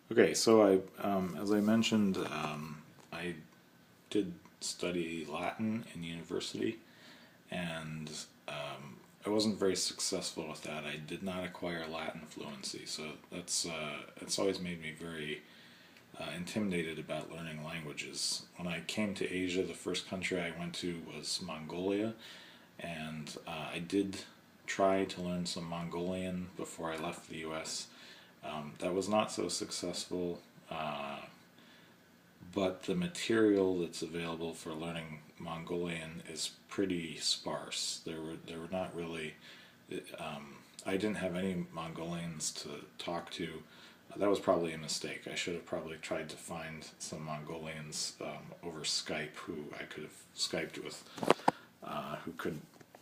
Okay, so as I mentioned, I did study Latin in university, and I wasn't very successful with that. I did not acquire Latin fluency, so it's always made me very intimidated about learning languages. When I came to Asia, the first country I went to was Mongolia, and I did try to learn some Mongolian before I left the U.S. That was not so successful, but the material that's available for learning Mongolian is pretty sparse. There were not really. I didn't have any Mongolians to talk to. That was probably a mistake. I should have probably tried to find some Mongolians over Skype who I could have Skyped with, who could,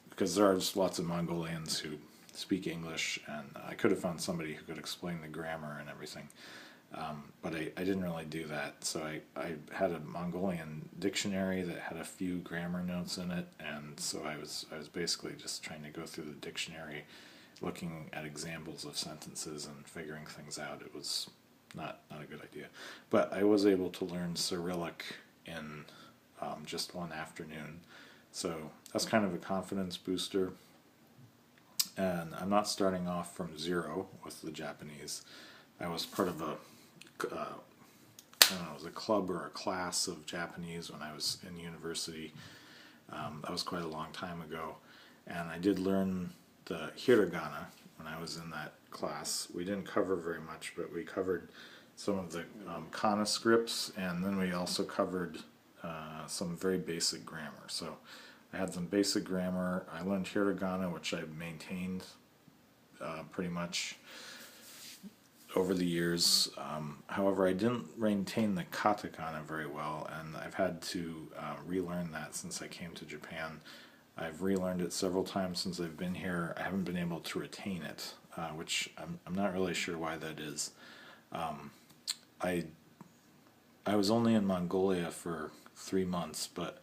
because there are just lots of Mongolians who speak English, and I could have found somebody who could explain the grammar and everything. But I didn't really do that, so I had a Mongolian dictionary that had a few grammar notes in it, and so I was basically just trying to go through the dictionary, looking at examples of sentences and figuring things out. It was not a good idea, but I was able to learn Cyrillic in just one afternoon, so that's kind of a confidence booster. And I'm not starting off from zero with the Japanese. I was part of I don't know, it was a club or a class of Japanese when I was in university. That was quite a long time ago. And I did learn the hiragana when I was in that class. We didn't cover very much, but we covered some of the kana scripts, and then we also covered some very basic grammar. So I had some basic grammar. I learned hiragana, which I maintained pretty much over the years. However, I didn't maintain the katakana very well, and I've had to relearn that since I came to Japan. I've relearned it several times since I've been here. I haven't been able to retain it, which I'm not really sure why that is. I was only in Mongolia for 3 months, but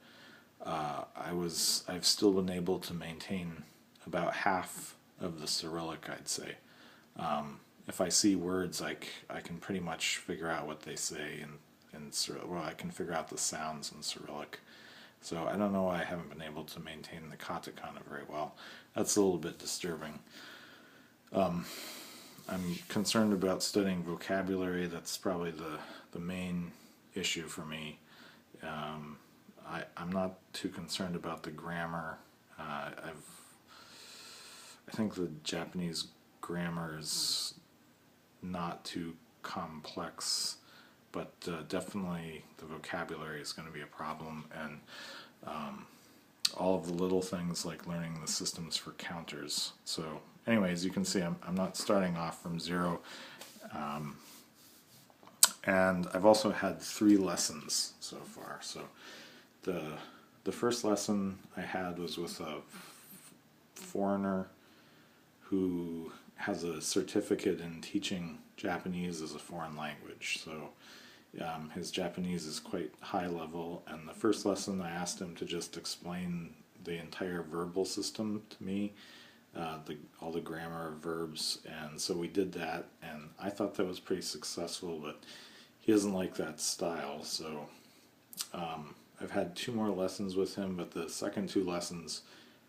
I've still been able to maintain about half of the Cyrillic, I'd say. If I see words, I can pretty much figure out what they say in Cyrillic. Well, I can figure out the sounds in Cyrillic. So I don't know why I haven't been able to maintain the katakana very well. That's a little bit disturbing. I'm concerned about studying vocabulary. That's probably the main issue for me. I'm not too concerned about the grammar. I think the Japanese grammar is not too complex, but definitely the vocabulary is going to be a problem, and all of the little things like learning the systems for counters. So anyways, you can see I'm not starting off from zero, and I've also had 3 lessons so far. So the first lesson I had was with a foreigner who has a certificate in teaching Japanese as a foreign language. So his Japanese is quite high level, and the first lesson I asked him to just explain the entire verbal system to me, all the grammar of verbs, and so we did that, and I thought that was pretty successful, but he doesn't like that style, so I've had 2 more lessons with him, but the second 2 lessons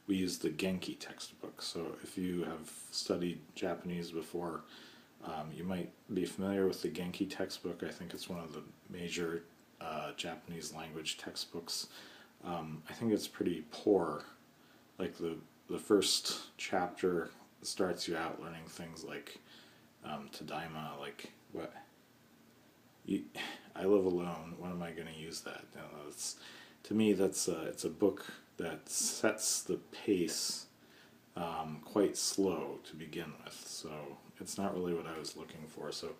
we used the Genki textbook. So if you have studied Japanese before, you might be familiar with the Genki textbook. I think it's one of the major Japanese language textbooks. I think it's pretty poor. Like the first chapter starts you out learning things like Tadaima, like what I live alone. When am I going to use that? You know, to me, it's a book that sets the pace quite slow to begin with. So it's not really what I was looking for. So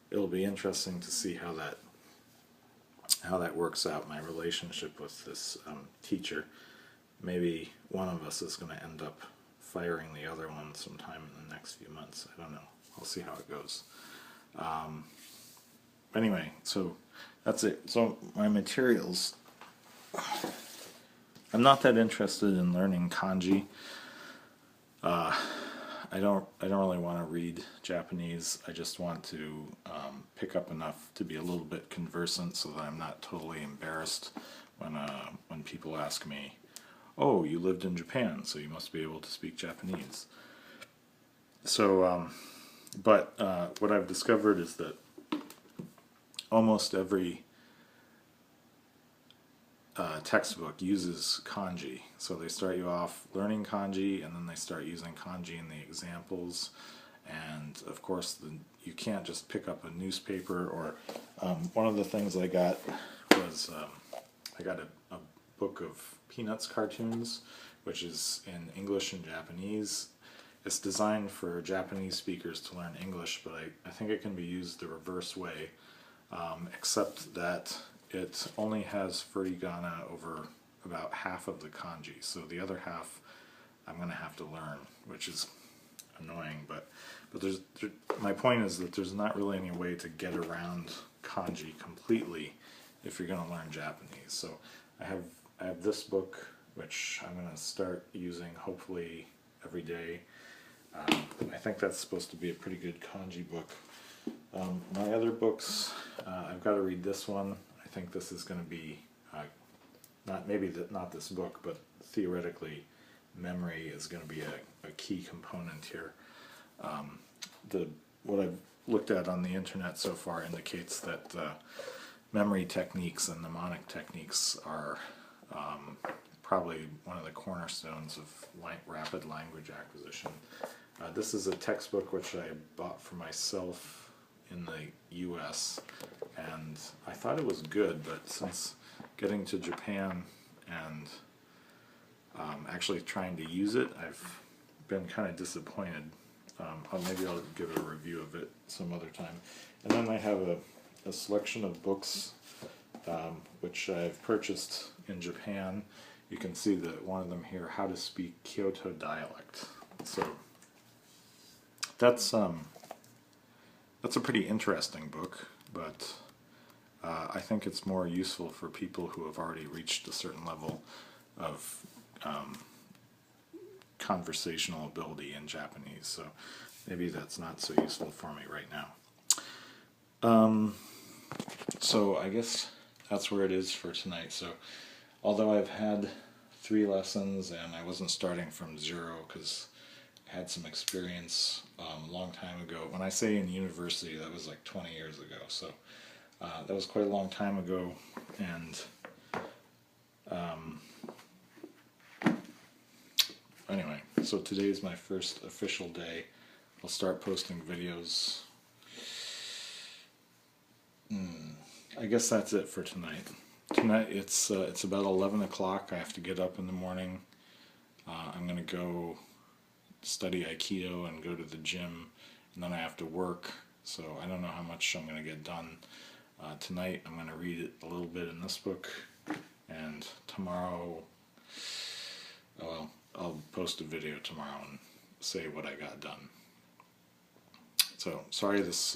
it'll be interesting to see how that works out. My relationship with this teacher. Maybe one of us is going to end up firing the other one sometime in the next few months. I don't know. I'll see how it goes. Anyway, so that's it. So my materials. I'm not that interested in learning kanji. I I don't really want to read Japanese. I just want to pick up enough to be a little bit conversant so that I'm not totally embarrassed when people ask me, "Oh, you lived in Japan, so you must be able to speak Japanese." So, what I've discovered is that almost every textbook uses kanji. So they start you off learning kanji, and then they start using kanji in the examples. And of course, you can't just pick up a newspaper. Or one of the things I got was I got a book of Peanuts cartoons, which is in English and Japanese. It's designed for Japanese speakers to learn English, but I think it can be used the reverse way, except that it only has furigana over about half of the kanji, so the other half I'm going to have to learn, which is annoying. But my point is that there's not really any way to get around kanji completely if you're going to learn Japanese. So I have this book, which I'm going to start using hopefully every day. I think that's supposed to be a pretty good kanji book. My other books, I've got to read this one. I think this is going to be not this book, but theoretically, memory is going to be a key component here. What I've looked at on the internet so far indicates that memory techniques and mnemonic techniques are probably one of the cornerstones of rapid language acquisition. This is a textbook which I bought for myself in the US, and I thought it was good, but since getting to Japan and actually trying to use it, I've been kind of disappointed. Maybe I'll give a review of it some other time. And then I have a selection of books which I've purchased in Japan. You can see that one of them here, How to Speak Kyoto Dialect. So that's a pretty interesting book, but I think it's more useful for people who have already reached a certain level of conversational ability in Japanese, so maybe that's not so useful for me right now. So I guess that's where it is for tonight. So although I've had 3 lessons and I wasn't starting from zero because I had some experience a long time ago. When I say in university, that was like 20 years ago, so that was quite a long time ago. And anyway, so today's my first official day. I'll start posting videos. I guess that's it for tonight. Tonight it's about 11 o'clock. I have to get up in the morning. I'm going to go study Aikido and go to the gym, and then I have to work, so I don't know how much I'm going to get done. Tonight I'm going to read a little bit in this book, and tomorrow, well, I'll post a video tomorrow and say what I got done. So, sorry this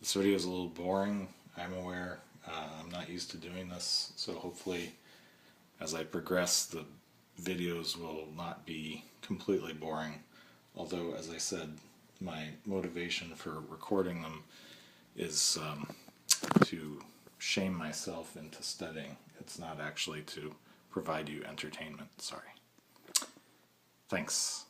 video is a little boring. I'm aware. I'm not used to doing this, so hopefully as I progress the videos will not be completely boring, although as I said, my motivation for recording them is to shame myself into studying. It's not actually to provide you entertainment. Sorry. Thanks.